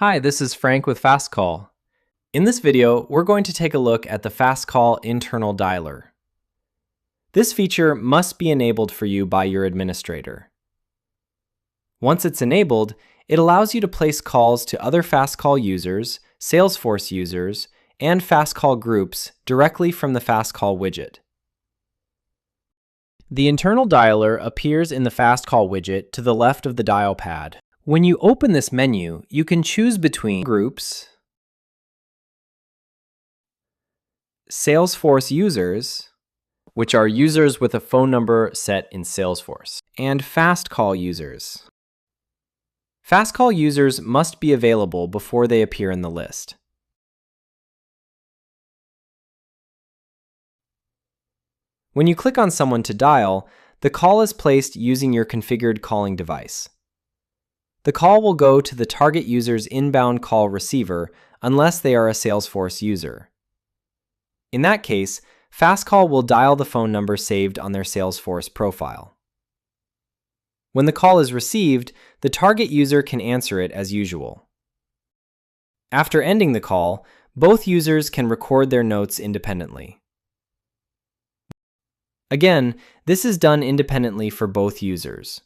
Hi, this is Frank with Fastcall. In this video, we're going to take a look at the Fastcall internal dialer. This feature must be enabled for you by your administrator. Once it's enabled, it allows you to place calls to other Fastcall users, Salesforce users, and Fastcall Groups directly from the Fastcall widget. The internal dialer appears in the Fastcall widget to the left of the dial pad. When you open this menu, you can choose between Groups, Salesforce Users, which are users with a phone number set in Salesforce, and Fastcall Users. Fastcall users must be available before they appear in the list. When you click on someone to dial, the call is placed using your configured calling device. The call will go to the target user's inbound call receiver unless they are a Salesforce user. In that case, Fastcall will dial the phone number saved on their Salesforce profile. When the call is received, the target user can answer it as usual. After ending the call, both users can record their notes independently. Again, this is done independently for both users.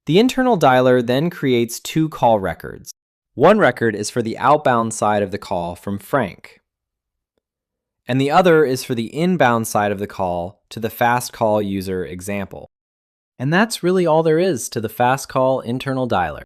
The internal dialer then creates two call records. One record is for the outbound side of the call from Frank, and the other is for the inbound side of the call to the Fastcall user example. And that's really all there is to the Fastcall internal dialer.